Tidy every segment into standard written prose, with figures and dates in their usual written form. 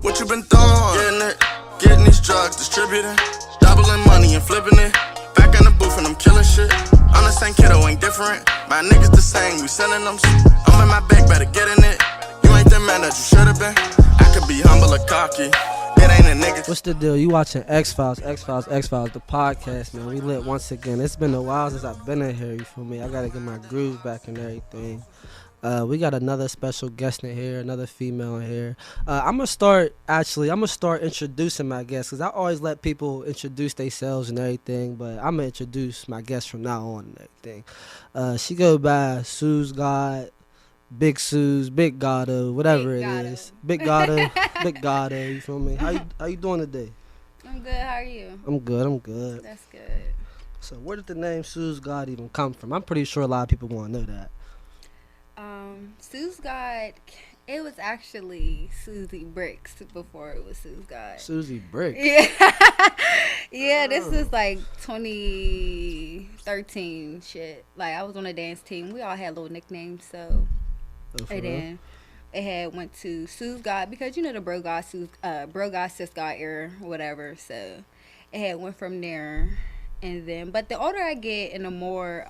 What you been throwing? Getting these drugs, distributing, doubling money and flipping it. Back in the booth and I'm killing shit. I'm the same kiddo, ain't different. My niggas the same, we selling them. I'm in my bag, better get in it. You ain't the man that you should've been. I could be humble or cocky. It ain't a nigga. What's the deal? You watching XFiles, the podcast, man. We lit once again. It's been a while since I've been in here, you feel me? I gotta get my groove back and everything. We got another special guest in here, another female in here. I'm gonna start introducing my guests, because I always let people introduce themselves and everything, but I'm gonna introduce my guest from now on and everything. She go by Suzgod, Big Suze, Big Gato, whatever Big it Gato. is. Big Gato, Big Gato, you feel me? How you doing today? I'm good. How are you? I'm good. That's good. So where did the name Suzgod even come from? I'm pretty sure a lot of people want to know that. Suzgod, it was actually Susie Bricks before it was Suzgod. Susie Brick. Yeah. Yeah, this is like 2013 shit. Like, I was on a dance team. We all had little nicknames, so. Oh, for And real? then it had went to Suzgod, because you know the Bro God Suzgod era or whatever. So it had went from there. And then, but the older I get and the more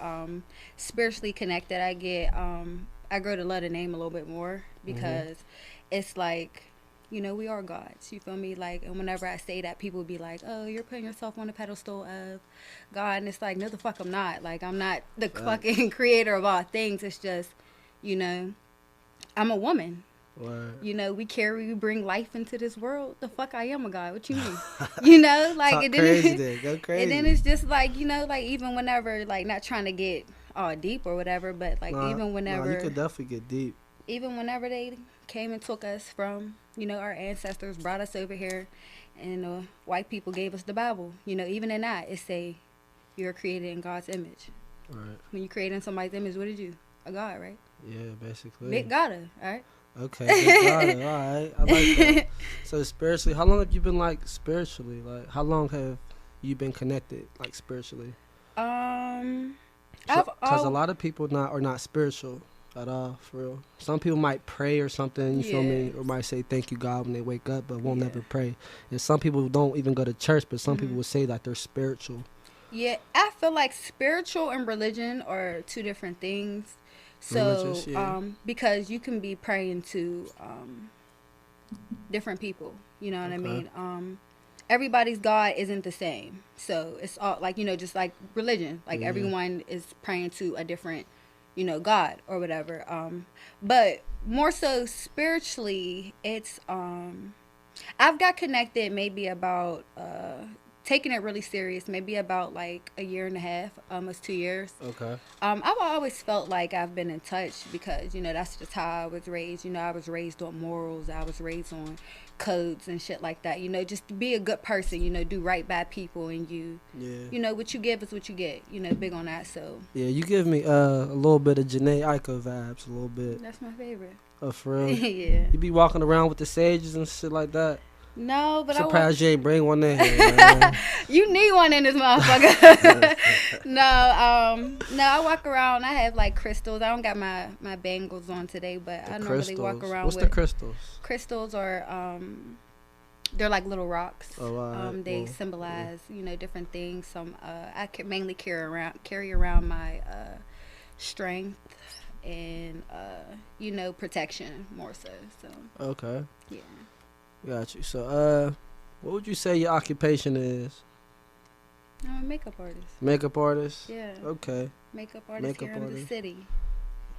spiritually connected I get, I grow to love the name a little bit more, because it's like, you know, we are gods, you feel me? Like, and whenever I say that, people be like, oh, you're putting yourself on the pedestal of God. And it's like, no, the fuck I'm not. Like, I'm not the fucking creator of all things. It's just, you know, I'm a woman. Word. You know, we bring life into this world. The fuck I am a god. What you mean? You know, like, Talk and crazy then, then. Go crazy. and then it's just like, you know, like, even whenever, like, not trying to get all deep or whatever, but like, even whenever, you could definitely get deep. even whenever they came and took us from, you know, our ancestors, brought us over here, and white people gave us the Bible. You know, even in that, it say you're created in God's image. Right. When you create in somebody's image, what did you? A God, right? Yeah, basically. Big Gotta, all right? Okay, big got it. All right, I like that. So spiritually, how long have you been like spiritually? Like, how long have you been connected, like spiritually? Because a lot of people are not spiritual at all, for real. Some people might pray or something, you feel me, or might say thank you God when they wake up, but won't never pray. And some people don't even go to church, but some people will say that they're spiritual. Yeah, I feel like spiritual and religion are two different things. So, Religious, yeah. because you can be praying to different people, you know what I mean? Everybody's God isn't the same. So it's all like, you know, just like religion. Like everyone is praying to a different, you know, God or whatever. But more so spiritually, it's I've got connected maybe about taking it really serious, maybe about like a year and a half, almost 2 years. Okay. I've always felt like I've been in touch, because, you know, that's just how I was raised. You know, I was raised on morals. I was raised on codes and shit like that. You know, just to be a good person, you know, do right by people, and you know, what you give is what you get. You know, big on that. So Yeah, you give me a little bit of Janae Aiko vibes, a little bit. that's my favorite. Oh, for real? Yeah. You be walking around with the sages and shit like that? No, but Surprised you ain't bring one in here, man. You need one in this motherfucker. No, I walk around. I have like crystals. I don't got my bangles on today, but I normally walk around What's with the crystals? crystals. Are they're like little rocks. Oh, all right. They Well, symbolize, you know, different things. Some I mainly carry around my strength and you know, protection more so. So Okay. yeah. Got you. So, what would you say your occupation is? I'm a makeup artist. Makeup artist? Yeah. Okay. Makeup artist Makeup here in the artist. city.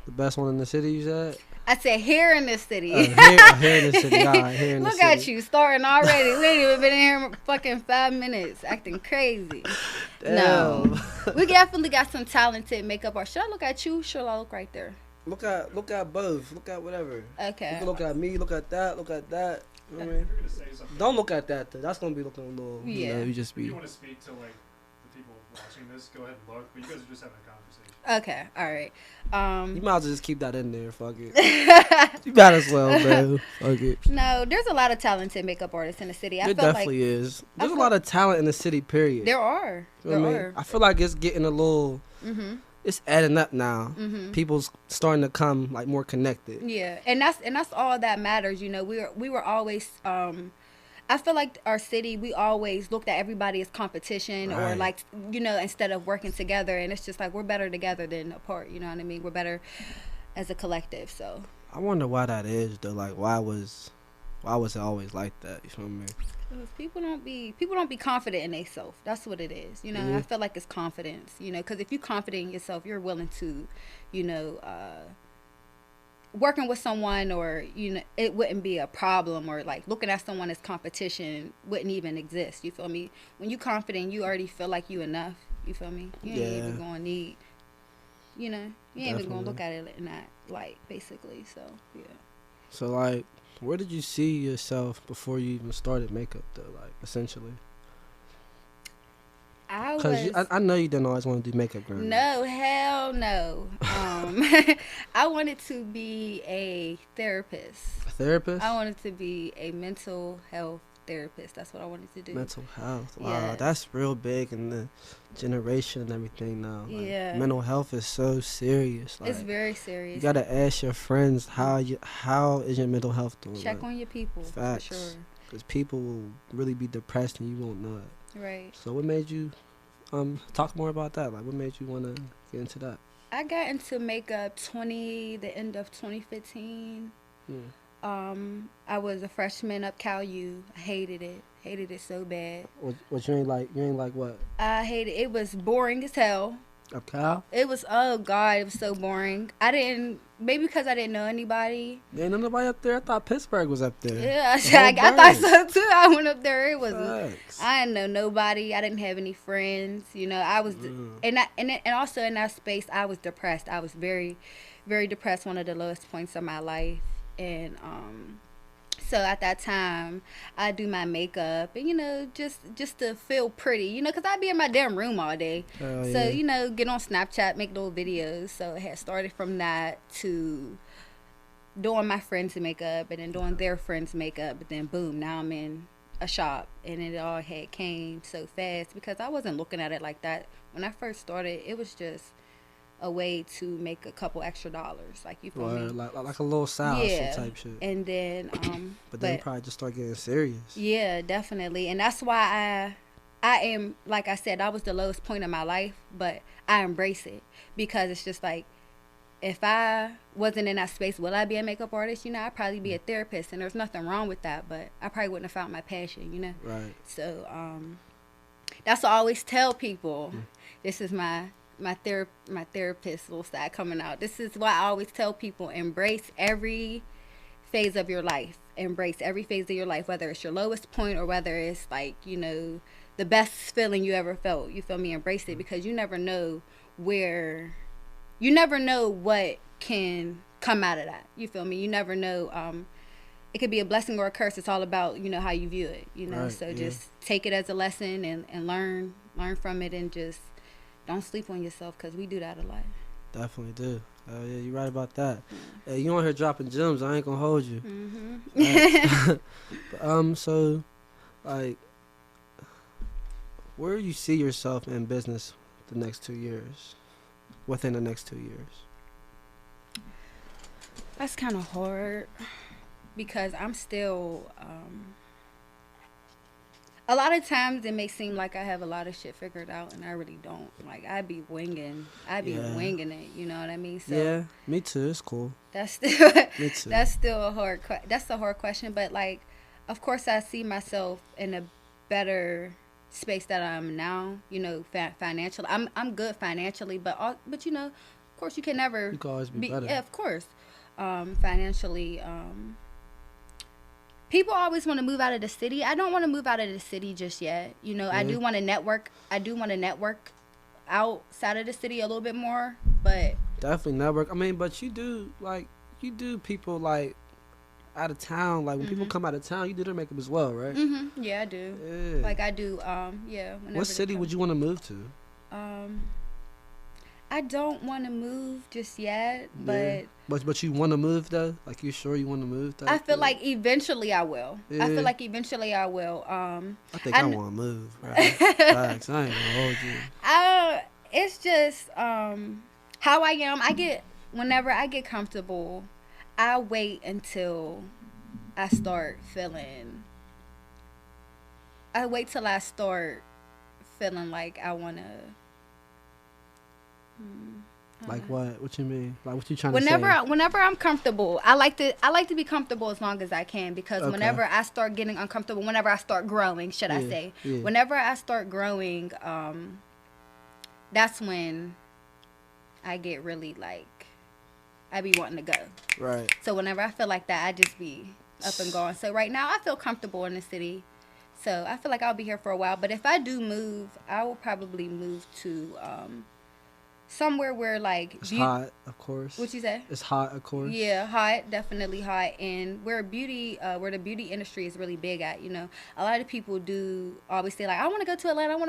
The best one in the city, you said? I said here in the city. Here in the city. All right, here in the Look city. at you, starting already. We ain't even been in here fucking 5 minutes, acting crazy. Damn. No. We definitely got some talented makeup artists. Should I look at you? Should I look right there? Look at both. Look at whatever. Okay. You can look at me, look at that, look at that. You know what I mean? You're gonna say something. Don't look at that, though. That's going to be looking a little, Yeah. you know, you just If be... you want to speak to like the people watching this, go ahead and look. But you guys are just having a conversation. Okay, all right. You might as well just keep that in there. Fuck it. You might as well, bro. Fuck it. No, there's a lot of talented makeup artists in the city. I There feel definitely like is. There's a lot of talent in the city, period. there are. You know what I mean? I feel like it's getting a little, it's adding up now. Mm-hmm. People's starting to come like more connected. Yeah, and that's all that matters. You know, we were always. I feel like our city, we always looked at everybody as competition or Right. like, you know, instead of working together. And it's just like we're better together than apart. You know what I mean? We're better as a collective. So I wonder why that is though. Like why was it always like that? You feel me? because people don't be confident in themselves. That's what it is. You know, Mhm. I feel like it's confidence. You know, because if you're confident in yourself, you're willing to, you know, working with someone, or you know, it wouldn't be a problem, or like looking at someone as competition wouldn't even exist. You feel me? When you confident, you already feel like you enough. You feel me? You ain't Yeah. even gonna need, you know, you ain't even gonna Definitely. look at it in that light, basically. So yeah. So like, where did you see yourself before you even started makeup though? Like essentially, I because was I know you didn't always want to do makeup growing up. no, hell no. I wanted to be a therapist. A therapist. I wanted to be a mental health therapist. That's what I wanted to do. Mental health. Wow, Yeah. that's real big in the generation and everything now. Like, Yeah. mental health is so serious. Like, It's very serious. you gotta ask your friends how is your mental health doing. Check on your people. Facts. For sure. Because people will really be depressed and you won't know it. Right. So what made you talk more about that? Like what made you want to get into that? I got into makeup the end of 2015. I was a freshman up Cal U. I hated it so bad. What you ain't like what? I hated it. It was boring as hell. A cow? It was, oh God, it was so boring. Maybe because I didn't know anybody. Ain't nobody up there. I thought Pittsburgh was up there. Yeah, The whole I thought gang. so too. I went up there. It was, Facts. I didn't know nobody. I didn't have any friends. You know, I was, and also in that space, I was depressed. I was very, very depressed. One of the lowest points of my life. And, so at that time, I do my makeup and, you know, just to feel pretty, you know, because I'd be in my damn room all day. Hell So, yeah. you know, get on Snapchat, make little videos. So it had started from that to doing my friends' makeup and then doing their friends' makeup. But then, boom, now I'm in a shop. And it all had came so fast because I wasn't looking at it like that. When I first started, it was just a way to make a couple extra dollars. Like, you feel me? Or like a little side Yeah. hustle type shit. And then, But then you probably just start getting serious. yeah, definitely. And that's why I am, like I said, that was the lowest point of my life, but I embrace it because it's just like, if I wasn't in that space, will I be a makeup artist? You know, I'd probably be a therapist, and there's nothing wrong with that, but I probably wouldn't have found my passion, you know? Right. So, that's what I always tell people. This is my therapist little side coming out. This is why I always tell people, embrace every phase of your life. Embrace every phase of your life, whether it's your lowest point or whether it's like, you know, the best feeling you ever felt. You feel me? Embrace it because you never know what can come out of that. You feel me? You never know. It could be a blessing or a curse. It's all about, you know, how you view it, you know? Right, So yeah. just take it as a lesson and learn from it, and just don't sleep on yourself because we do that a lot. Definitely do. Oh yeah, you're right about that. Hey, you on here dropping gems? I ain't gonna hold you. Mm-hmm. But, so, like, where do you see yourself in business the next 2 years? Within the next 2 years. That's kind of hard because I'm still, a lot of times it may seem like I have a lot of shit figured out, and I really don't. Like, I be winging it, you know what I mean? So Yeah, me too. It's cool. that's still, Me too. that's still a hard question. But like, of course I see myself in a better space that I'm now, you know, financially. I'm good financially, but you know, of course you can never You can always be better. Yeah, of course. Financially, people always want to move out of the city. I don't want to move out of the city just yet. You know, I do want to network. I do want to network outside of the city a little bit more, but Definitely network. I mean, but you do people like out of town. Like when people come out of town, you do their makeup as well, right? yeah, I do. Yeah. Like I do. Yeah. What city would you want to move to? I don't want to move just yet, but But you want to move though? Like you sure you want to move though? I feel like eventually I will. I Yeah. feel like eventually I will. I think I want to move. Right? Facts. I ain't gonna hold you. It's just how I am, whenever I get comfortable, I wait until I start feeling. I wait till I start feeling like I wanna. Like what? What you mean? Like what you trying Whenever to say? whenever I'm comfortable, I like to be comfortable as long as I can, because Okay. whenever I start getting uncomfortable, whenever I start growing, should I Yeah, say, yeah. whenever I start growing, that's when I get really like, I be wanting to go. Right. So whenever I feel like that, I just be up and going. So right now I feel comfortable in the city. So I feel like I'll be here for a while. But if I do move, I will probably move to somewhere where like It's hot, of course. What you say? It's hot, of course. Yeah, hot, definitely hot, and where the beauty industry is really big at. You know, a lot of people do always say like, I want to go to Atlanta, and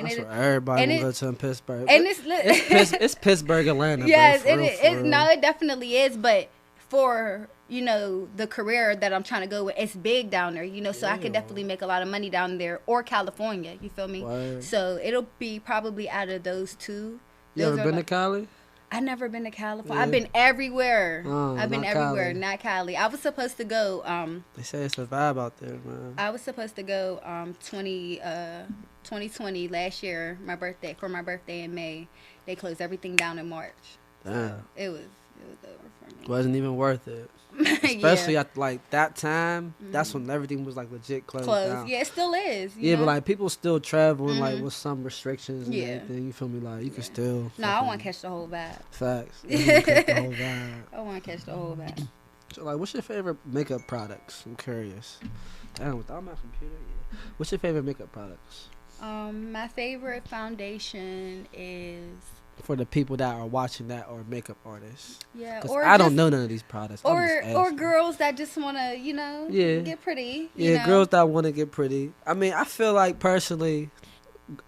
That's where everybody and want to it- go to in Pittsburgh. and It's Pittsburgh, Atlanta. yes, bro, for real, for real. no, it definitely is, but for the career that I'm trying to go with, it's big down there, so I could Yeah. definitely make a lot of money down there, or California, you feel me? Word. So it'll be probably out of those two. You Those ever are been to like- Cali? I never been to California. Yeah. I've been everywhere. I've been not everywhere, Cali. not Cali. I was supposed to go. They say it's a vibe out there, man. I was supposed to go 2020 last year, for my birthday in May. They closed everything down in March. Damn. It was over for me. Wasn't even worth it. Yeah. Especially at like that time. That's when everything was like legit closed Closed. down. Yeah, it still is. Yeah, know? but like people still traveling like with some restrictions and Yeah. everything. You feel me? Like you can still. No, I fucking- want to catch the whole vibe. Facts. You can catch the whole vibe. I want to catch the whole vibe. So like, what's your favorite makeup products? I'm curious. Damn, without my computer, yeah. What's your favorite makeup products? My favorite foundation is For the people that are watching that are makeup artists. yeah, 'Cause or I don't just- know none of these products. I'm just or asking. girls that just want to Yeah. get pretty. Yeah, girls that want to get pretty. I mean, I feel like personally,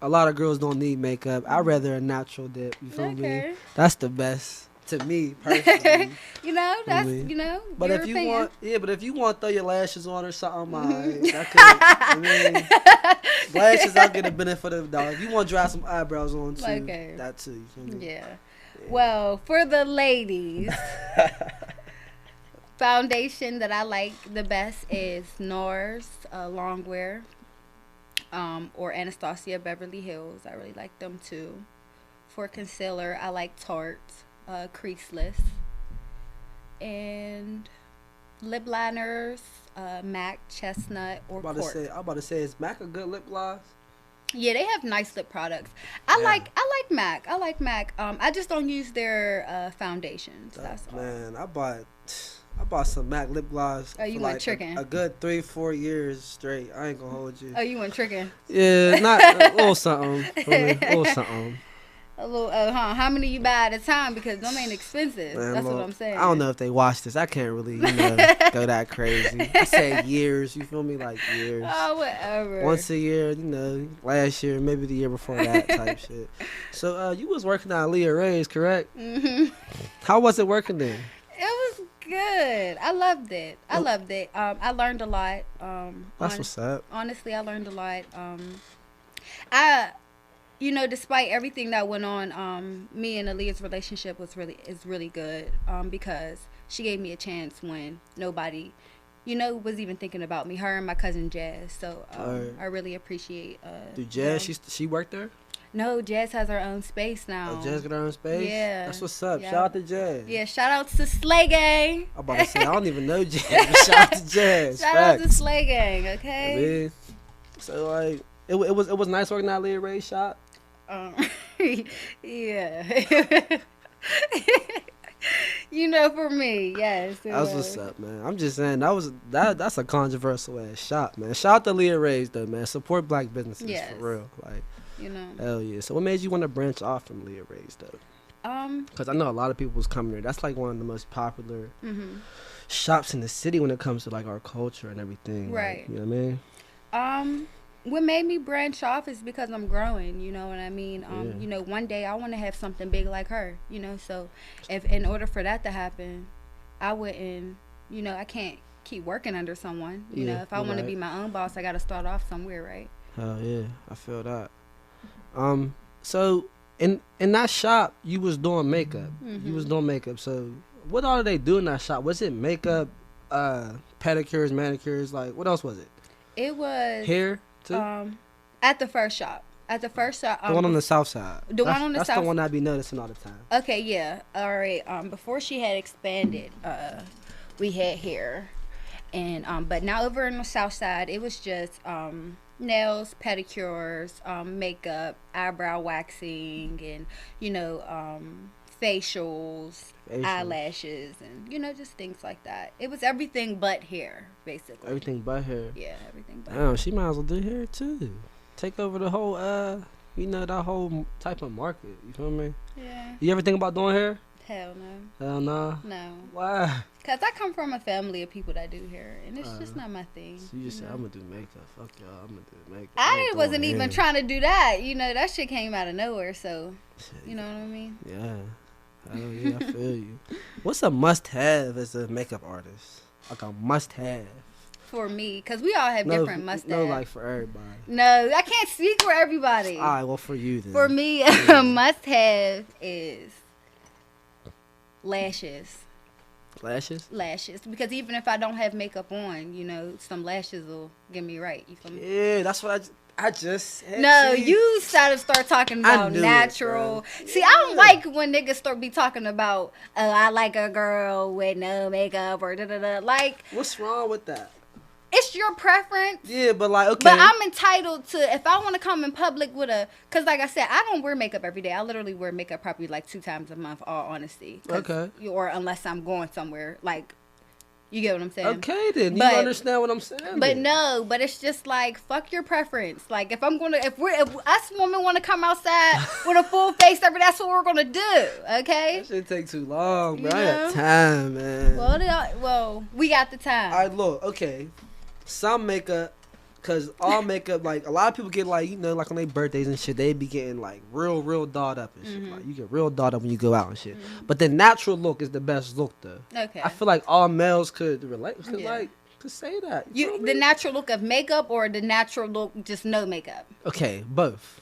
a lot of girls don't need makeup. I'd rather a natural dip. You feel me? Okay. That's the best to me personally. That's me. But your if you opinion. if you want to throw your lashes on or something, I mean, lashes I'll get a benefit of the doubt. If you want to dry some eyebrows on too, Okay. that too. You feel me? Yeah. Well, for the ladies, foundation that I like the best is NARS Longwear, or Anastasia Beverly Hills. I really like them too. For concealer, I like Tarte Creaseless. And lip liners, MAC Chestnut or I'm Cork. about to say, is MAC a good lip gloss? Yeah, they have nice lip products. I Yeah. like MAC. I like MAC. I just don't use their foundations. That's all. Man, I bought some MAC lip gloss. Oh, you for went like tricking. a good 3-4 years straight. I ain't gonna hold you. Oh, you went tricking. Yeah, not a little something. For me, a little something. A little. How many you buy at a time? Because them ain't expensive. Man, That's look, what I'm saying. I don't know if they watch this. I can't really, go that crazy. I say years. You feel me? Like years. Oh, whatever. Once a year, last year, maybe the year before that type shit. So, you was working at Leah Ray's, correct? Mhm. How was it working there? It was good. I loved it. I learned a lot. That's what's up. Honestly, I learned a lot. Despite everything that went on, me and Aaliyah's relationship is really good. Because she gave me a chance when nobody, was even thinking about me. Her and my cousin Jazz. So Alright. I really appreciate. Do Jazz? them. She worked there? No, Jazz has her own space now. Oh, Jazz got her own space. Yeah. That's what's up. Yeah. Shout out to Jazz. Yeah, shout out to Slay Gang. I'm about to say I don't even know Jazz. But shout out to Jazz. Shout out to Facts. Slay Gang, I okay? mean, so like it was nice working at Leah Ray's shop. Yeah. For me, yes. it That's was. what's up, man. I'm just saying that's a controversial ass shop, man. Shout out to Leah Ray's though, man. Support black businesses Yes. for real. Like You know. hell yeah. So what made you want to branch off from Leah Ray's though? Because I know a lot of people was coming there. That's like one of the most popular shops in the city when it comes to like our culture and everything. Right. Like, you know what I mean? What made me branch off is because I'm growing, you know what I mean? Yeah. One day I want to have something big like her, so if in order for that to happen, I wouldn't, I can't keep working under someone, Yeah, if I want to right. be my own boss, I got to start off somewhere, right? Hell yeah, I feel that. So in that shop, you was doing makeup. You was doing makeup. So what all did they do in that shop? Was it makeup, pedicures, manicures? Like what else was it? It was Hair too. at the first shop. The one on the south side. The one on the that's south. the one I be noticing all the time. Okay, yeah. All right. Before she had expanded, we had hair, and but now over on the south side, it was just nails, pedicures, makeup, eyebrow waxing, and facials, eyelashes, and just things like that. It was everything but hair, basically. Everything but hair. Yeah, everything but. Damn, she might as well do hair too. Take over the whole that whole type of market. You feel me? Yeah. You ever think about doing hair? Hell no. Hell no. No. Why? Cause I come from a family of people that do hair, and it's just not my thing. So you just said I'm gonna do makeup. Fuck y'all, I'm gonna do makeup. I wasn't even hair. trying to do that. That shit came out of nowhere. So, you know what I mean? Yeah. Hell yeah, I feel you. What's a must-have as a makeup artist? Like a must-have. For me, cause we all have different must-haves. No, like for everybody. No, I can't speak for everybody. All right, well for you then. For me, a must-have is lashes. Lashes, because even if I don't have makeup on, some lashes will get me right. You feel me? Yeah, that's what I just said. No, you started start talking about natural. See, I don't like when niggas be talking about, I like a girl with no makeup or da-da-da. Like, what's wrong with that? It's your preference. Yeah, but like, okay. But I'm entitled to, if I want to come in public with because like I said, I don't wear makeup every day. I literally wear makeup probably like 2 times a month, all honesty. Okay. Or unless I'm going somewhere, like, you get what I'm saying? Okay, then. You understand what I'm saying? But no, but it's just like, fuck your preference. Like, if us women want to come outside with a full face every day, that's what we're going to do, okay? That shit take too long, bro. I got time, man. Well, we got the time. All right, look, okay. Some makeup, because all makeup, like, a lot of people get, like, like on their birthdays and shit, they be getting, like, real dolled up and shit. Like, you get real dolled up when you go out and shit. But the natural look is the best look, though. Okay. I feel like all males could relate, could say that. The natural look of makeup or the natural look just no makeup? Okay, both.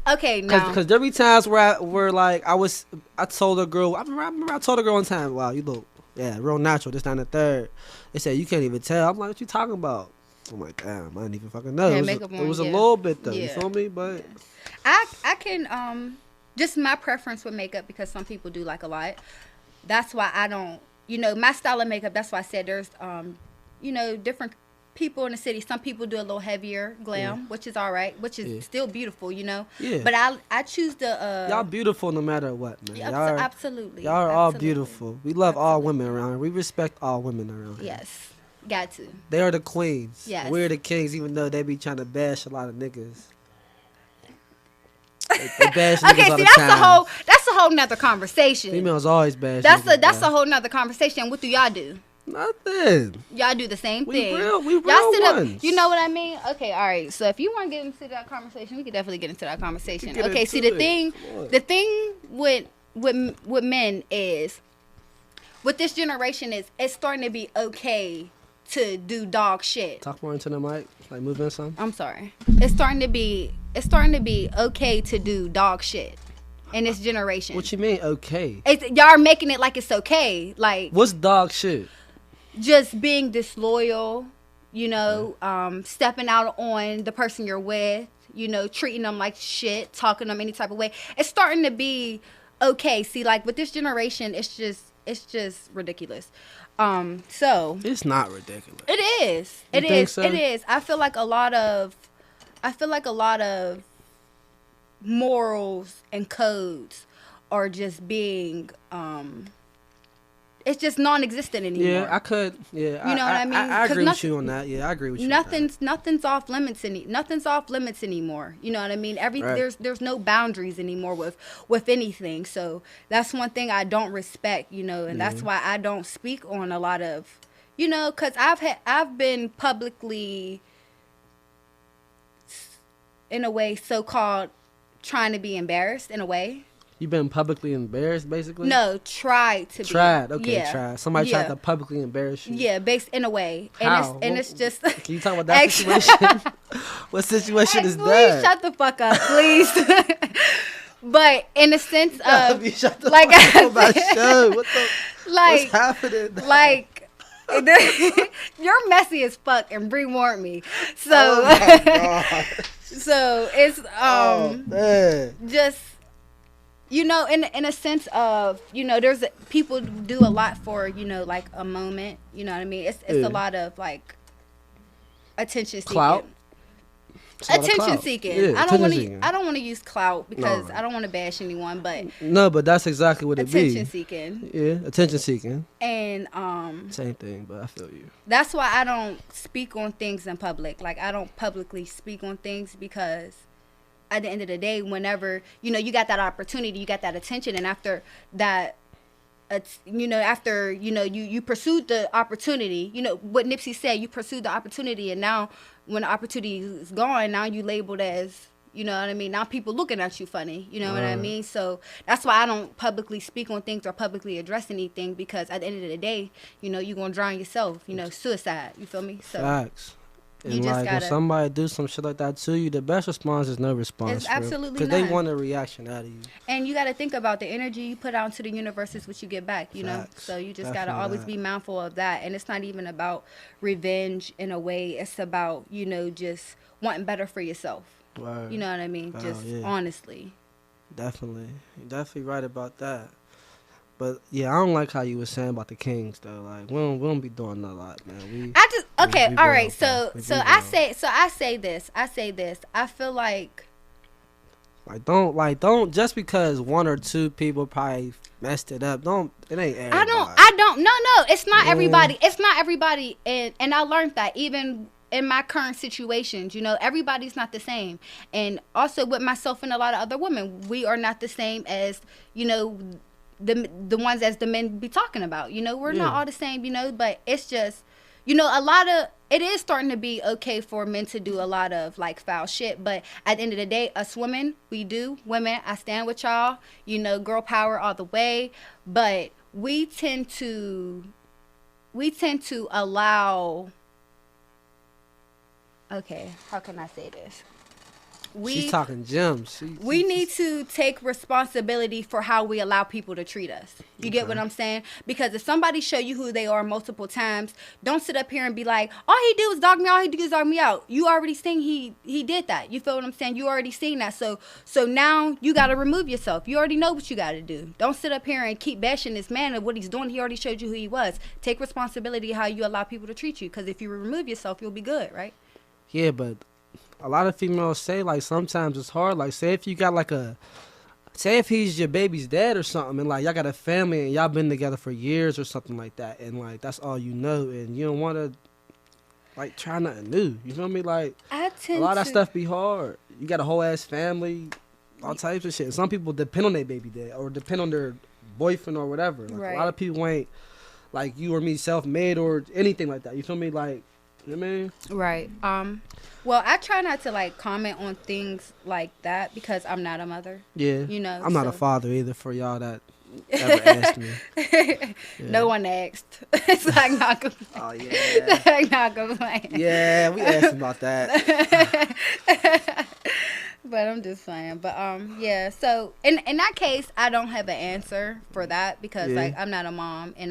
Okay, no. Because there be times where I told a girl, I remember I told a girl one time, wow, you look, real natural, this, that, and the third. They said, you can't even tell. I'm like, what you talking about? I'm like, damn, I didn't even fucking know. It was a little bit, though, you feel me? But I can, just my preference with makeup, because some people do like a lot. That's why I don't, my style of makeup, that's why I said there's, different people in the city. Some people do a little heavier glam, which is all right, which is still beautiful, Yeah. But I choose the... y'all beautiful no matter what, man. Absolutely. Y'all are all beautiful. We love all women around here. We respect all women around here. Yes. Got to. They are the queens. Yes. We're the kings, even though they be trying to bash a lot of niggas. They bash niggas okay, all see, the time. that's a whole nother conversation. Females always bash That's niggas, a whole nother conversation. What do y'all do? Nothing. Y'all do the same thing. We real y'all sit ones. up. You know what I mean? Okay, all right. So if you want to get into that conversation, we could definitely get into that conversation. Okay, see the thing with men is, with this generation is, it's starting to be okay to do dog shit. Talk more into the mic, like move in some. I'm sorry. It's starting to be okay to do dog shit in this generation. What you mean okay? Y'all are making it like it's okay. Like, what's dog shit? Just being disloyal, stepping out on the person you're with, treating them like shit, talking to them any type of way. It's starting to be okay. See, like with this generation, it's just ridiculous. So it's not ridiculous. It is. You think so? It is. I feel like a lot of morals and codes are just being it's just non-existent anymore. Yeah, I could. Yeah, you know what I mean? I agree with you on that. Yeah, I agree with you. Nothing's off limits anymore. You know what I mean? Right. There's no boundaries anymore with anything. So that's one thing I don't respect. And that's why I don't speak on a lot of, because I've been publicly, in a way, so-called trying to be embarrassed in a way. You've been publicly embarrassed, basically? No, tried. Okay, tried. Somebody tried to publicly embarrass you? Yeah, based in a way. How? It's just... Can you talk about that situation? What situation is that? Please shut the fuck up, please. But in the sense of, Shut the like fuck I up, my said, show. What's happening? like you're messy as fuck, and Bree warned me. So, Oh my God. so it's Man. just, you know, in a sense of, you know, there's people do a lot for, you know, like a moment. You know what I mean? It's Yeah. a lot of like attention seeking. Clout? It's a lot of Attention clout. seeking. Yeah, I don't want attention to. I don't want to use clout because No. I don't want to bash anyone, but No, but that's exactly what it be. attention seeking. Yeah, attention seeking. And Same thing, but I feel you. that's why I don't speak on things in public. Like, I don't publicly speak on things because at the end of the day, whenever, you know, you got that opportunity, you got that attention, and after that, you know, after, you know, you pursued the opportunity, you know, what Nipsey said, you pursued the opportunity, and now when the opportunity is gone, now you labeled as, you know what I mean? Now people looking at you funny, you know what I mean? So that's why I don't publicly speak on things or publicly address anything, because at the end of the day, you know, you're going to drown yourself, you know, suicide, you feel me? So Facts. you And just like gotta- when somebody do some shit like that to you, the best response is no response. It's absolutely because they none. want a reaction out of you. And you got to think about the energy you put out into the universe is what you get back, you know? Facts. So you just got to Definitely always that. be mindful of that. And it's not even about revenge in a way. It's about, you know, just wanting better for yourself. Word. You know what I mean? Oh, Just yeah. honestly. Definitely. You're definitely right about that. But yeah, I don't like how you were saying about the Kings though. Like we don't be doing a lot, man. I just, okay, we all real, right. So, man. We so be I real. say this. I feel like, don't just because one or two people probably messed it up. It ain't everybody. I don't, no, it's not Yeah. everybody. It's not everybody. And I learned that even in my current situations, you know, everybody's not the same. And also with myself and a lot of other women, we are not the same as, you know, the ones as the men be talking about. You know, we're not Yeah. all the same, you know, but it's just, you know, it is starting to be okay for men to do a lot of like foul shit, but at the end of the day, us women, women, I stand with y'all, you know, girl power all the way, but we tend to allow, okay, how can I say this? She's talking gems. We need to take responsibility for how we allow people to treat us. You get what I'm saying? Because if somebody show you who they are multiple times, don't sit up here and be like, all he did was dog me out, all he did was dog me out. You already seen he did that. You feel what I'm saying? You already seen that. So now you got to remove yourself. You already know what you got to do. Don't sit up here and keep bashing this man and what he's doing. He already showed you who he was. Take responsibility how you allow people to treat you. Because if you remove yourself, you'll be good, right? Yeah, but a lot of females say like sometimes it's hard. Like say if you got like say if he's your baby's dad or something, and like y'all got a family and y'all been together for years or something like that, and like that's all you know, and you don't want to like try nothing new. You feel me? Like I a tend lot of that to- stuff be hard. You got a whole ass family, all types of shit. And some people depend on their baby dad or depend on their boyfriend or whatever. Like Right. a lot of people ain't like you or me, self-made or anything like that. You feel me? Like, you know what I mean? Right. Well, I try not to like comment on things like that because I'm not a mother. Yeah. You know, I'm not a so- father either for y'all that ever asked me. Yeah. No one asked. So I'm not gonna. Oh yeah. I'm not gonna play. Yeah, we asked about that. But I'm just playing. But yeah. So in that case, I don't have an answer for that because Yeah. like I'm not a mom, and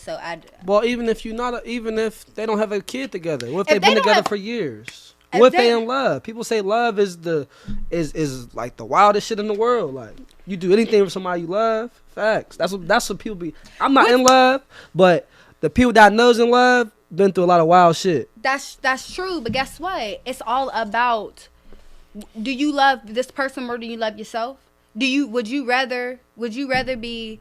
so I. Well, even if even if they don't have a kid together, what if they've they been don't together have- for years? If What if they- they in love? People say love is is like the wildest shit in the world. Like you do anything for somebody you love. Facts. That's what people be. I'm not in love, but the people that I know's in love been through a lot of wild shit. That's true, but guess what? It's all about, do you love this person more than you love yourself? Would you rather be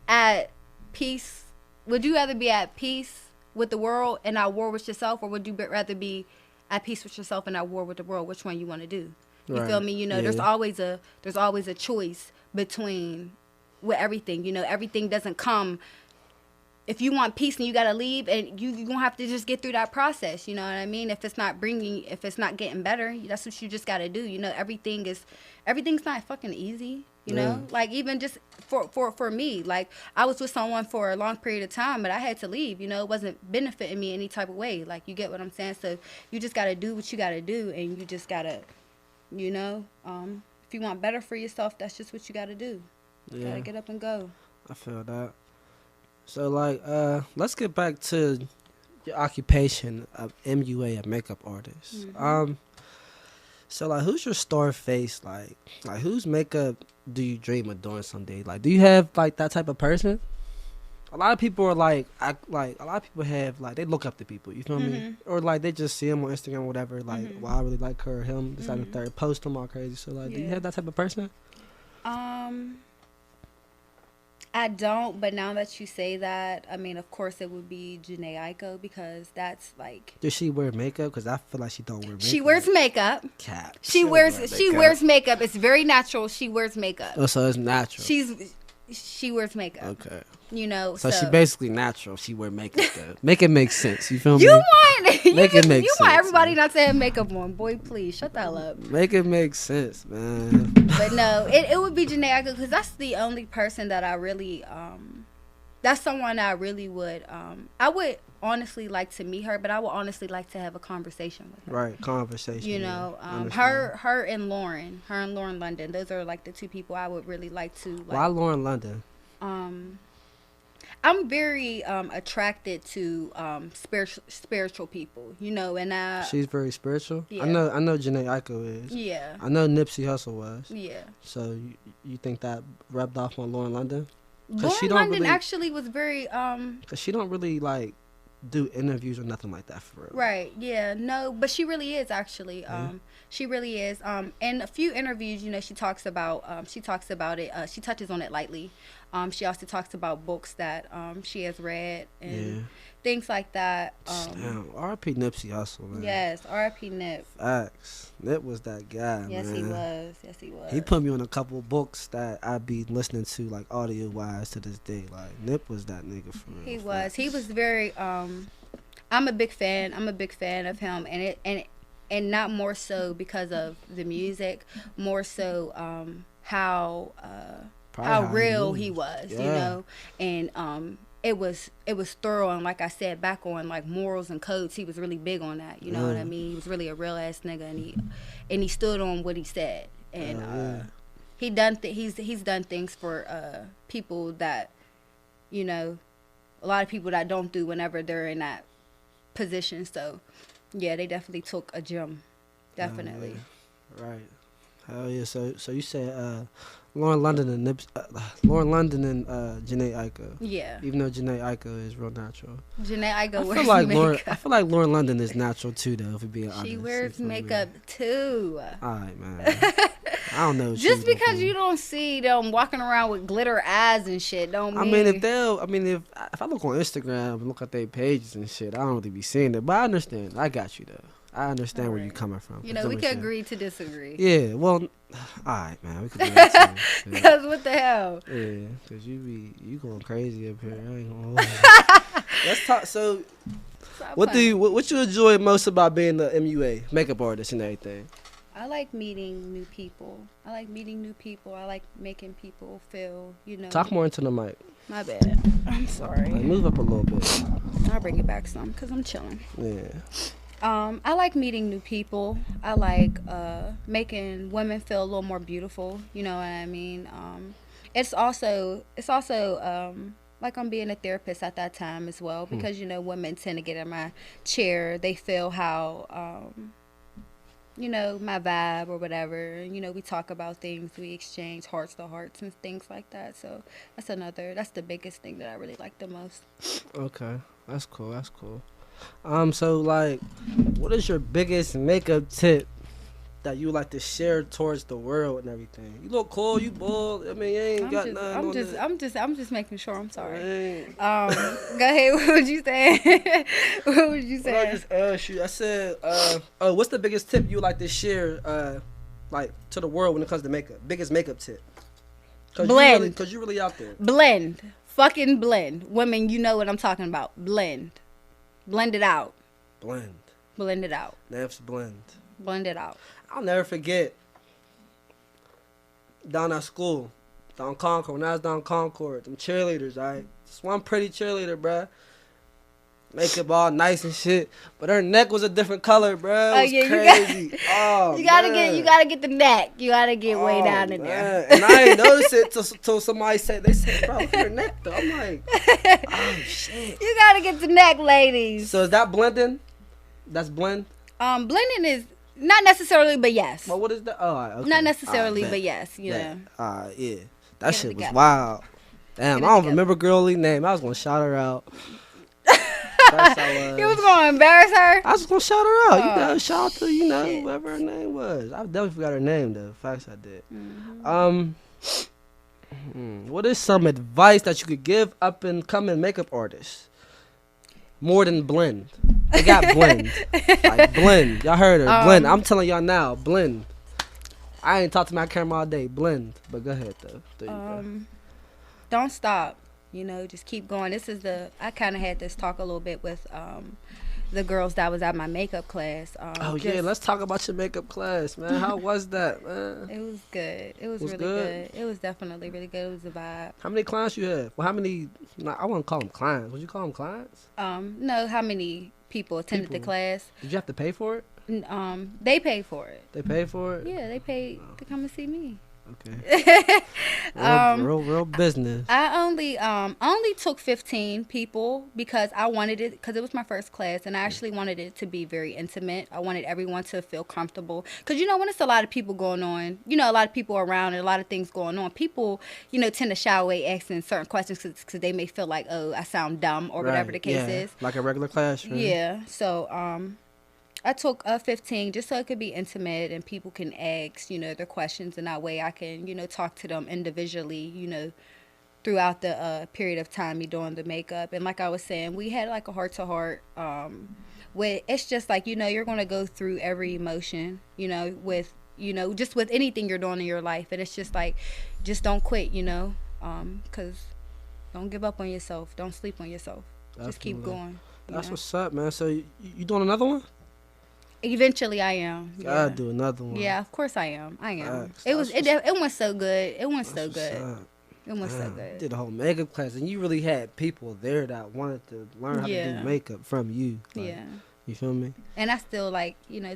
at peace? Would you rather be at peace with the world and at war with yourself, or would you rather be at peace with yourself and at war with the world? Which one you want to do? You feel Right. me? You know, Yeah. there's always a choice between with everything. You know, everything doesn't come. If you want peace, and you gotta leave, and you gonna have to just get through that process. You know what I mean? If it's not getting better, that's what you just gotta do. You know, everything's not fucking easy. You know, like even just for me, like I was with someone for a long period of time, but I had to leave. You know, it wasn't benefiting me any type of way. Like, you get what I'm saying? So you just gotta do what you gotta do, and you just gotta, you know, if you want better for yourself, that's just what you got to do. You Yeah, gotta get up and go. I feel that. So like, let's get back to your occupation of MUA, a makeup artist. So like, who's your star face? Like whose makeup do you dream of doing someday? Like, do you have like that type of person? A lot of people are like, a lot of people have like, they look up to people. You feel me? Or like they just see them on Instagram, or whatever. Like, well, I really like her, or him, this, that, and the third. Post them all crazy. So like, do you have that type of person? I don't, but now that you say that, I mean, of course it would be Janae Aiko, because that's like... Does she wear makeup? Because I feel like she don't wear makeup. She wears makeup. Cap. She wears makeup. It's very natural. She wears makeup. Oh, so it's natural. She wears makeup. Okay. You know, so she basically natural. She wear makeup though. Make it make sense. You feel me? You want everybody man. not to have makeup on. Boy, please shut the hell up. Make it make sense, man. But no, it would be Janae Aiko, because that's the only person that I really that's someone I really would I would honestly like to meet her, but I would honestly like to have a conversation with her. Right, conversation. You know, her and Lauren London. Those are like the two people I would really like to. Like, why Lauren London? I'm very attracted to spiritual people, you know, and she's very spiritual. Yeah. I know Janae Aiko is. Yeah. I know Nipsey Hussle was. Yeah. So you think that rubbed off on Lauren London? Lauren London actually was very because she don't really like do interviews or nothing like that for real. Right. Yeah. No, but she really is actually. She really is. In a few interviews, you know, she talks about it. She touches on it lightly. She also talks about books that she has read and things like that. Damn, R.I.P. Nipsey Hussle, man. Yes, R.I.P. Nip. Facts. Nip was that guy, yes, man. He was. Yes, he was. He put me on a couple books that I be listening to, like, audio-wise to this day. Like, Nip was that nigga for real. He was. He was very, I'm a big fan. I'm a big fan of him. And not more so because of the music, more so how real he was, you know, and it was thorough, and like I said, back on like morals and codes, he was really big on that, you know what I mean? He was really a real ass nigga, and he stood on what he said, and he's done things for people that, you know, a lot of people that don't do whenever they're in that position. So yeah, they definitely took a gem. Definitely. Right. Hell yeah. So you said Lauren London and Janae Aiko. Yeah. Even though Janae Aiko is real natural. Janae Aiko wears makeup. I makeup. feel like Lauren London is natural too, though, if we're being honest. She wears makeup too. Alright, man. I don't know. Just because you don't see them walking around with glitter eyes and shit, don't mean. if I look on Instagram and look at their pages and shit, I don't really be seeing it. But I understand. I got you though. I understand where you're coming from. You know, we can agree to disagree. Yeah, well, alright, man. We could do that too. Because what the hell? Yeah, because you going crazy up here. I ain't gonna hold you. Let's talk. So, what you enjoy most about being the MUA makeup artist and everything? I like meeting new people. I like making people feel, you know. Talk more into the mic. My bad. I'm sorry. Like, move up a little bit. I'll bring it back some because I'm chilling. Yeah. I like meeting new people. I like making women feel a little more beautiful. You know what I mean? It's also like I'm being a therapist at that time as well, because you know, women tend to get in my chair. They feel how you know, my vibe or whatever. You know, we talk about things, we exchange hearts to hearts and things like that. So that's the biggest thing that I really like the most. Okay, that's cool. So like, what is your biggest makeup tip that you like to share towards the world and everything? You look cool, you bald. I mean, you ain't got nothing. I'm just making sure. I'm sorry. Go ahead. What would you say? What would you say? Well, I just asked you. I said, what's the biggest tip you like to share, like to the world when it comes to makeup? Biggest makeup tip? Blend. Because you're really out there. Blend. Fucking blend. Women, you know what I'm talking about. Blend. Blend it out. Blend it out. Neff's blend. Blend it out. I'll never forget down at school, down Concord, when I was down Concord, them cheerleaders, right? Just one pretty cheerleader, bruh. makeup all nice and shit, but her neck was a different color, bro. It was yeah, crazy. You gotta get the neck. You gotta get way down in there. And I ain't noticed it till somebody said, bro, look at her neck though. I'm like, oh shit. You gotta get the neck, ladies. So is that blending? That's blend? Blending is not necessarily, but yes. Well, what is that? Oh, all right, okay. Not necessarily, bet. but yes. You know. Yeah. That shit was together. wild. Damn, I don't remember girly name. I was gonna shout her out. You was gonna embarrass her? I was gonna shout her out. Oh, Shout out to shit. whoever her name was. I definitely forgot her name though. Facts, I did. What is some advice that you could give up and coming makeup artists? More than blend. They got blend. Like blend. Y'all heard her. Blend. I'm telling y'all now. Blend. I ain't talked to my camera all day. Blend. But go ahead though. There you go. Don't stop. You know, just keep going. I kind of had this talk a little bit with the girls that was at my makeup class. Let's talk about your makeup class, man. How was that, man? It was good. It was really good. It was definitely really good. It was a vibe. How many clients you have? Well, how many? I wouldn't call them clients. Would you call them clients? No, how many people attended the class? Did you have to pay for it? They paid for it. They paid for it? Yeah, they paid to come and see me. Okay. real business. I only took 15 people because I wanted it, because it was my first class, and I actually wanted it to be very intimate. I wanted everyone to feel comfortable, because when it's a lot of people going on, a lot of people around and a lot of things going on, people tend to shy away asking certain questions because they may feel like, oh, I sound dumb or whatever the case is. Like a regular classroom. Yeah. So I took 15 just so it could be intimate and people can ask, their questions, and that way I can, talk to them individually, throughout the period of time me doing the makeup. And like I was saying, we had like a heart-to-heart, where it's just like, you're going to go through every emotion, with, just with anything you're doing in your life. And it's just like, just don't quit, because don't give up on yourself. Don't sleep on yourself. Absolutely. Just keep going. That's what's up, man. So you doing another one? Eventually, I am. Gotta do another one. Yeah, of course I am. It went so good. It went so good. It went so good. You did a whole makeup class, and you really had people there that wanted to learn how to do makeup from you. Like, yeah. You feel me? And I still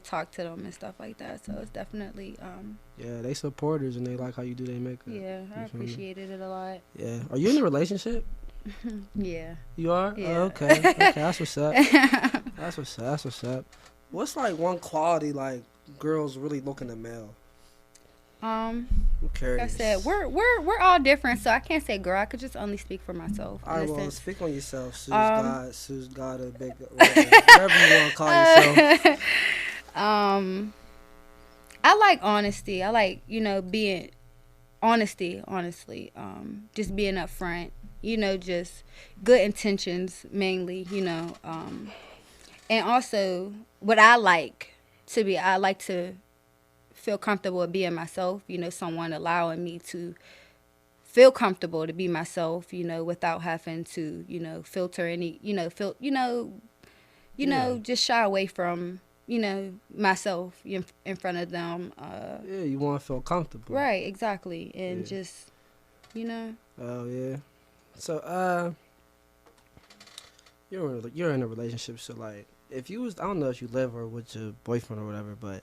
talk to them and stuff like that. So it's definitely yeah, they supporters and they like how you do their makeup. Yeah, I appreciated it a lot. Yeah. Are you in a relationship? Yeah. You are? Yeah. Oh, okay. That's what's up. That's what's up. What's like one quality like girls really looking to male? I'm curious. Like I said, we're all different, so I can't say girl. I could just only speak for myself. All right, well, speak on yourself. Suzgod, a big whatever you want to call yourself. I like honesty. I like being honesty. Honestly, just being upfront. Just good intentions mainly. And also, what I like to feel comfortable with being myself, someone allowing me to feel comfortable to be myself, without having to, filter any, just shy away from, myself in front of them. Yeah, you want to feel comfortable. Right, exactly. And just, Oh, yeah. So, you're in a relationship, so, like, if you was, I don't know if you live or with your boyfriend or whatever, but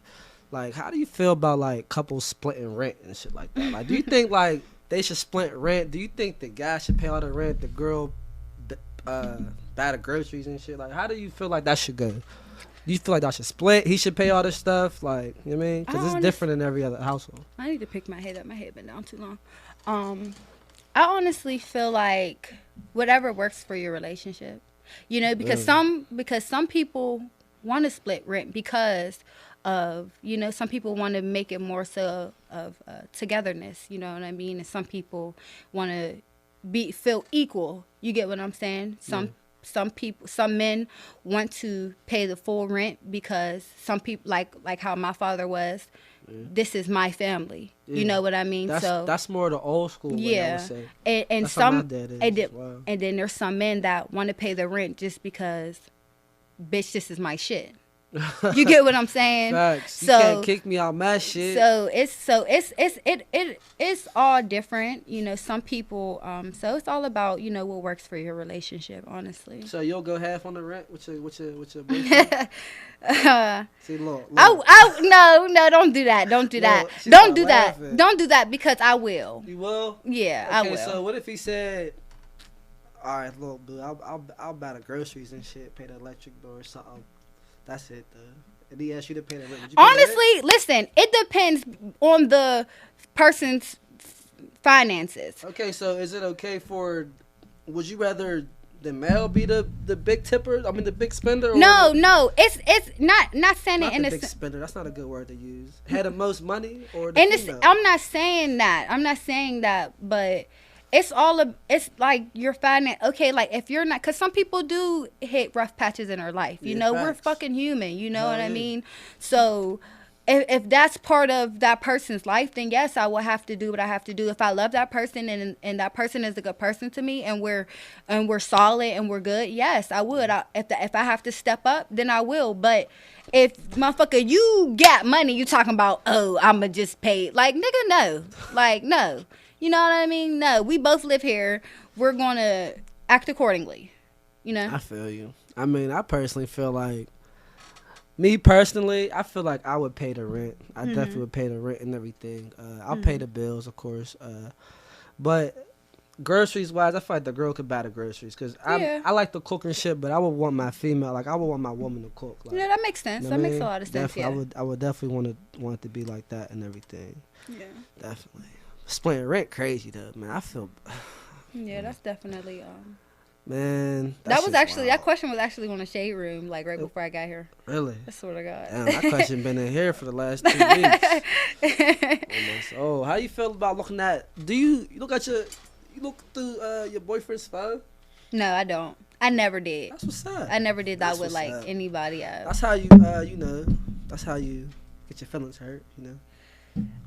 like, how do you feel about like couples splitting rent and shit like that? Like, do you think like they should split rent? Do you think the guy should pay all the rent, the girl buy the groceries and shit? Like, how do you feel like that should go? Do you feel like that should split? He should pay all this stuff, like, you know what I mean? Because it's different in every other household. I need to pick my head up. My head been down too long. I honestly feel like whatever works for your relationship. Because some people want to split rent because of, some people want to make it more so of togetherness, you know what I mean? And some people want to feel equal. You get what I'm saying? Some men want to pay the full rent because some people, like how my father was, this is my family. You know what I mean? That's more the old school way, I would say. And that's how my dad is. And then there's some men that want to pay the rent just because, bitch, this is my shit. You get what I'm saying? Facts. You So can't kick me out my shit. So it's all different, you know. Some people, so it's all about, you know, what works for your relationship, honestly. So you'll go half on the rent with your boyfriend? See, look. No, don't do that. Don't do that. She Don't start do that. laughing. Don't do that because I will. You will? Yeah, I Okay, will. so what if he said, all right, look, boo, I'll buy the groceries and shit, pay the electric bill or something. That's it, though. And he asked you to pay the rent. Would you pay the rent? Honestly, listen, it depends on the person's finances. Okay, so is it okay would you rather the male be the big tipper? I mean, the big spender? Or No, it's not saying not it in the a big spender. That's not a good word to use. Had the most money or the and female? I'm not saying that, but it's like you're finding, okay, like if you're not, because some people do hit rough patches in their life, you know. We're facts. fucking human, you know what I yeah. mean? So if that's part of that person's life, then yes, I will have to do what I have to do. If I love that person and that person is a good person to me, and we're solid and we're good, yes, I would. If I have to step up, then I will. But if motherfucker, you got money, you talking about, oh, I'ma just pay, like, nigga, no, like, no. You know what I mean? No, we both live here. We're going to act accordingly, you know? I feel you. I mean, I personally feel like, I feel like I would pay the rent. I definitely would pay the rent and everything. I'll pay the bills, of course. But groceries wise, I feel like the girl could buy the groceries. Because I like to cook and shit, but I would want my female, like, I would want my woman to cook. Like, Yeah, that makes sense. you know That what I makes a mean? lot of sense, yeah. I would definitely want it to be like that and everything. Yeah. Definitely. Splitting rent crazy though, man. I feel Yeah, that's definitely man. that was actually wild. that question was actually on the shade room, like right before I got here. Really? I swear to God. Damn, that question been in here for the last 2 weeks. Oh, how you feel about looking at? Do you look through your boyfriend's phone? No, I don't. I never did. That's what's up. I never did that That's with what's like up. anybody else. That's how you that's how you get your feelings hurt, you know.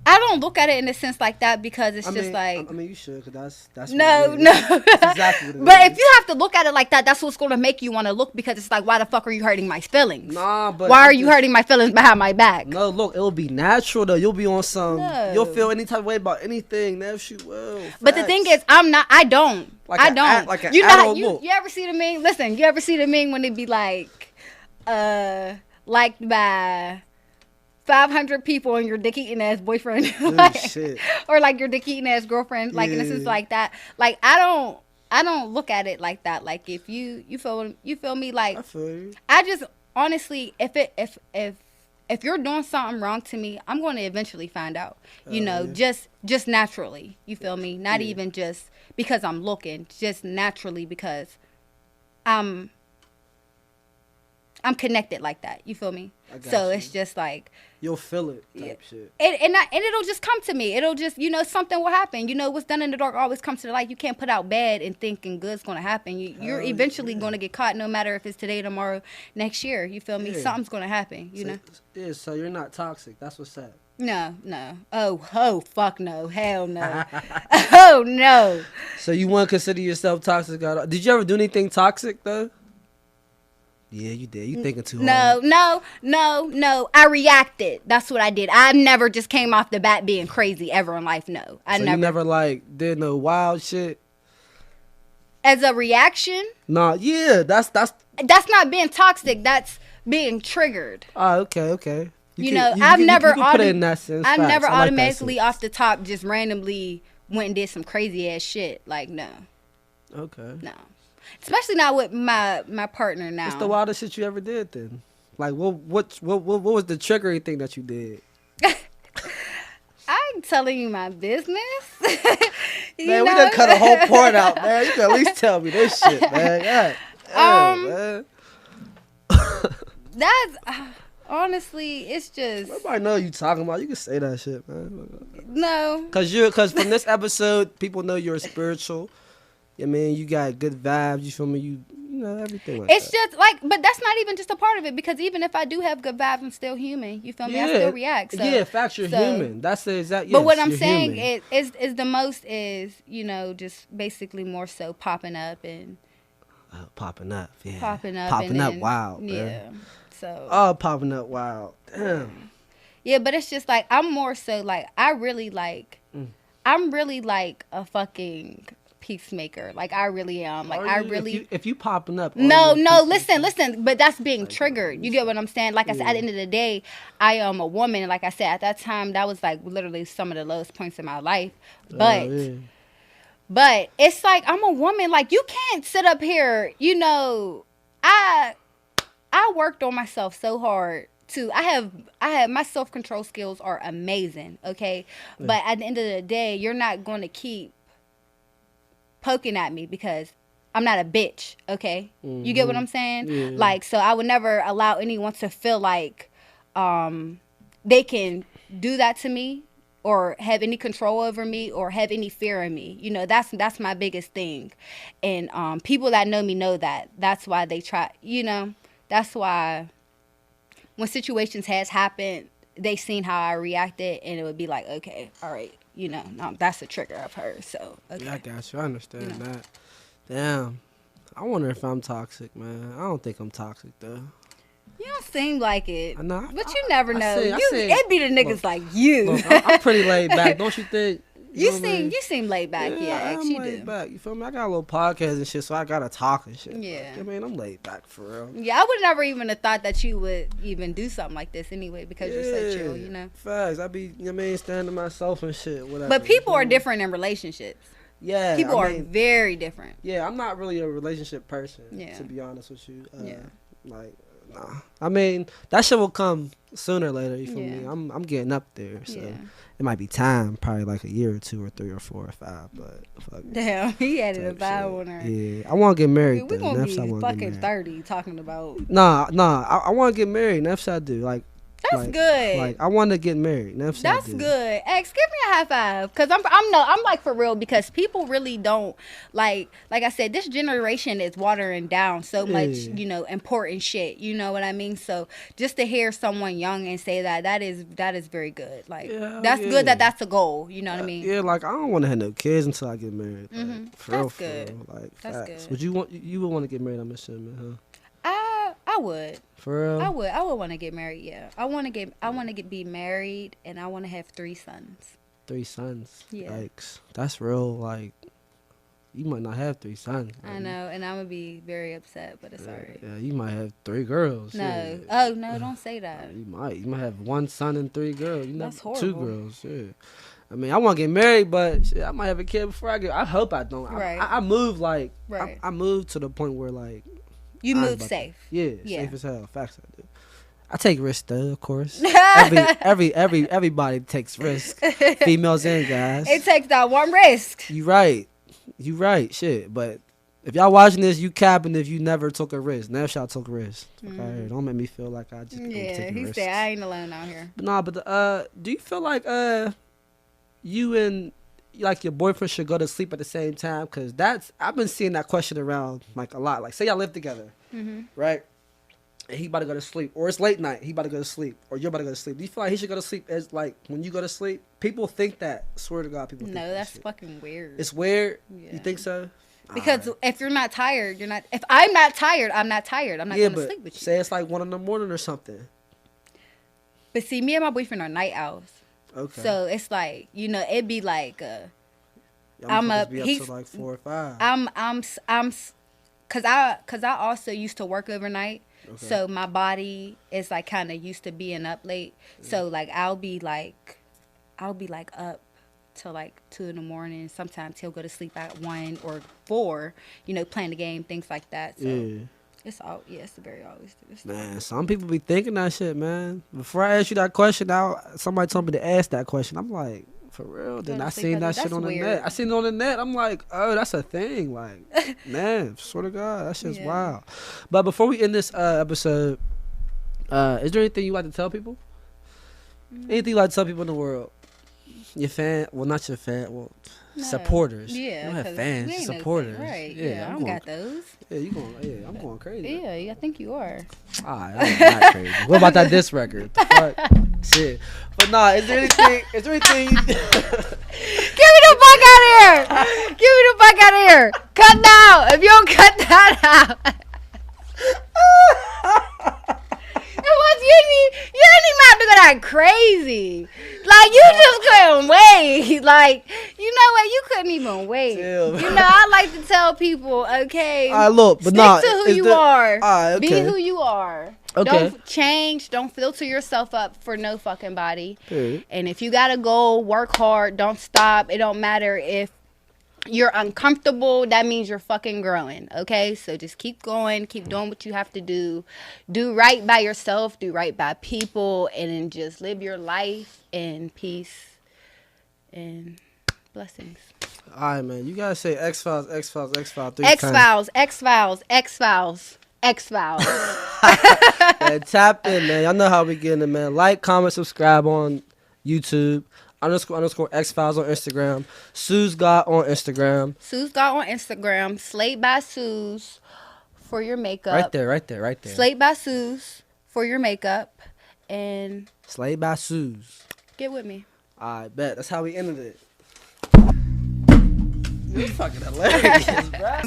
I don't look at it in a sense like that because it's just like. I mean, you should, cause that's No, what it is. no. That's exactly what it But is. if you have to look at it like that, that's what's going to make you want to look, because it's like, why the fuck are you hurting my feelings? Nah, but why are you hurting my feelings behind my back? No, look, it'll be natural though. You'll be on some. No. You'll feel any type of way about anything. Now she will. But the thing Facts. is, I don't. Like I a- don't. like an you adult you, look. you ever see the meme? Listen, you ever see the meme when it be like, liked by 500 people and your dick eating ass boyfriend, like, shit. or like your dick eating ass girlfriend, like in a sense Yeah. like that. Like I don't look at it like that. Like if you feel me, like I feel you. I just honestly, if you're doing something wrong to me, I'm going to eventually find out. You know, yeah. just naturally. You feel me? Not Yeah. even just because I'm looking, just naturally because I'm connected like that. You feel me? I got So you. it's just like, You'll feel it. Type Yeah. shit. and it'll just come to me. It'll just, you know, something will happen. You know, what's done in the dark always comes to the light. You can't put out bad and thinking good's going to happen. You're Hell eventually yeah. going to get caught, no matter if it's today, tomorrow, next year. You feel me? Yeah. Something's going to happen, you know? Yeah, so you're not toxic. That's what's up. No. Oh, fuck no. Hell no. Oh, no. So you wouldn't consider yourself toxic? Did you ever do anything toxic though? Yeah, you did. You thinking too hard. No. I reacted. That's what I did. I never just came off the bat being crazy ever in life. No. I So never. you never like did no wild shit. As a reaction, Nah, yeah, that's. that's not being toxic. That's being triggered. Oh, okay. You know, I've never you can put it in that sense. I've Facts. never I like that automatically sense. off the top just randomly went and did some crazy ass shit. Like, no. Okay. No. Especially not with my partner now. What's the wildest shit you ever did then? Like, what was the triggering thing that you did? I'm telling you my business. You Man, we know? done cut a whole part out, man. You can at least tell me this shit, man. God damn, man. That's honestly, it's just Everybody know you talking about. You can say that shit, man. no. Cause from this episode, people know you're spiritual. I mean, you got good vibes. You feel me? You know everything like It's that. just like, but that's not even just a part of it, because even if I do have good vibes, I'm still human. You feel me? I still react. So, yeah, facts. You're so- human. That's the exact. But Yes, what I'm you're saying human. is the most is, you know, just basically more so popping up and Popping up, yeah. popping up. Popping and up, then- wow. Yeah. Man. So Oh, popping up wild. Damn. yeah, but it's just like I'm more so like I'm really like a fucking peacemaker. Like I really am. Like I really. If you popping up. No, listen. But that's being triggered. You get what I'm saying? Like I said, at the end of the day, I am a woman. Like I said, at that time, that was like literally some of the lowest points in my life. But, but it's like I'm a woman. Like you can't sit up here. You know, I worked on myself so hard. I have my self-control skills are amazing. Okay, but at the end of the day, you're not going to keep poking at me because I'm not a bitch, okay? You get what I'm saying? Yeah. Like, so I would never allow anyone to feel like they can do that to me or have any control over me or have any fear in me. You know, that's my biggest thing. And people that know me know that. That's why they try, you know, that's why when situations has happened, they seen how I reacted and it would be like, okay, all right. You know, no, that's a trigger of hers. So, okay. Yeah, I got you. I understand that. Damn. I wonder if I'm toxic, man. I don't think I'm toxic, though. You don't seem like it. I know. But you never know. See, It be the niggas like you. Look, I'm pretty laid back, don't you think? You seem laid back. Yeah, I'm you laid do. back. You feel me? I got a little podcast and shit, so I gotta talk and shit. Yeah. I mean, I'm laid back for real. Yeah, I would never even have thought that you would even do something like this anyway because you're so chill, you know. Facts. I be, you know what I mean, standing to myself and shit. Whatever. But people are different in relationships. Yeah. People are very different. Yeah, I'm not really a relationship person. Yeah. To be honest with you. Yeah. Like, nah. I mean, that shit will come sooner or later. You feel Yeah. me? I'm getting up there, so Yeah. it might be time, probably like a year or 2 or 3 or 4 or 5. But fuck it. Damn, he added a Type vibe shit. on her. Yeah, I want to get married. We're though. gonna Nefs, I be wanna get fucking married. 30 talking about. Nah. I want to get married. Nefs, I do. Like, That's good. Like, I want to get married. Nefs, I That's do. good. X, give me a high five. Cause I'm like for real because people really don't like I said, this generation is watering down so much, you know, important shit. You know what I mean? So just to hear someone young and say that is very good. Like that's good that's a goal. You know what I mean? Yeah, like I don't want to have no kids until I get married. Like, for real, That's good. For real. Like, That's facts. good. Would you would want to get married? I'm assuming, huh? I would. For real? I would want to get married. Yeah, I want to be married, and I want to have 3 sons. 3 sons. Yeah. Yikes. That's real. Like, you might not have 3 sons. I know, and I'm gonna be very upset, but it's alright. Yeah, you might have 3 girls. No, shit. oh no, don't say that. You might have 1 son and 3 girls. You know, That's 2 horrible. girls. Yeah. I mean, I want to get married, but shit, I might have a kid before I get. I hope I don't. Right. I move like. Right. I moved to the point where like. You I'm move about to- safe. Yeah, Yeah. safe as hell. Facts, I do. I take risks though, of course. Everybody takes risks. Females and guys. It takes that one risk. You right. Shit, but if y'all watching this, you capping if you never took a risk. Never shall took a risk. Okay, don't make me feel like I just Yeah, taking he risks. said I ain't alone out here. But nah, but do you feel like you and like your boyfriend should go to sleep at the same time? Cause I've been seeing that question around like a lot. Like, say y'all live together, right? And he about to go to sleep, or it's late night, he about to go to sleep, or you're about to go to sleep. Do you feel like he should go to sleep as like when you go to sleep? People think that. Swear to God, people think No, that that's shit. fucking weird. It's weird. Yeah. You think so? Because Alright. if you're not tired, you're not. If I'm not tired, I'm not tired. I'm not going to sleep with you. Say it's like 1 a.m. or something. But see, me and my boyfriend are night owls. Okay. So it's like, you know, it'd be like, Y'all I'm motherfuckers up- be he's- till like 4 or 5. cause I also used to work overnight. Okay. So my body is like kind of used to being up late. So like I'll be like up till like 2 a.m. Sometimes he'll go to sleep at 1 or 4, you know, playing the game, things like that. So Yeah. it's very always. Man, some people be thinking that shit, man. Before I ask you that question, somebody told me to ask that question. I'm like, for real? Then Go to I sleep seen at- that shit that's on the weird. net. I seen it on the net. I'm like, oh, that's a thing. Like, man, swear to God, that shit's Yeah. wild. But before we end this episode, is there anything you like to tell people? Anything you like to tell people in the world? Your fan? Well, not your fan. Well, No. supporters. Yeah, you don't have 'cause fans. we ain't no Supporters. fan, right? Yeah, Yeah, I I'm don't going, got those. Yeah, you going? Yeah, I'm going crazy. Yeah, I think you are. Alright, I'm not crazy. What about that diss record? The fuck? Shit. But nah, is there anything? Get me the fuck out of here! Get me the fuck out of here! Cut now! If you don't cut that out, You didn't even have to go that crazy. Like, you just couldn't wait. Like, you know what? You couldn't even wait. Chill. You know, I like to tell people, okay, All right, look, but stick nah, to who is you there- are. All right, okay. Be who you are. Okay. Don't change. Don't filter yourself up for no fucking body. Period. And if you got a goal, work hard. Don't stop. It don't matter if you're uncomfortable. That means you're fucking growing. Okay? So just keep going. Keep doing what you have to do. Do right by yourself. Do right by people. And then just live your life in peace and blessings. All right, man. You gotta say XFiles, XFiles, XFiles 3 times. XFiles, XFiles, XFiles, XFiles. And tap in, man. Y'all know how we getting it, man. Like, comment, subscribe on YouTube. __ XFiles on Instagram. Suzgod on Instagram. Suzgod on Instagram. Slate by Suze for your makeup. Right there. Slate by Suze for your makeup. And Slay by Suze. get with me. I bet. That's how we ended it. You're fucking hilarious, bro.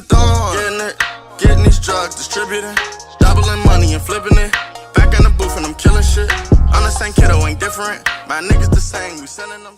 Getting these drugs, distributing, doubling money and flipping it. Back in the booth and I'm killing shit. I'm the same kiddo, ain't different. My niggas the same, we sending them.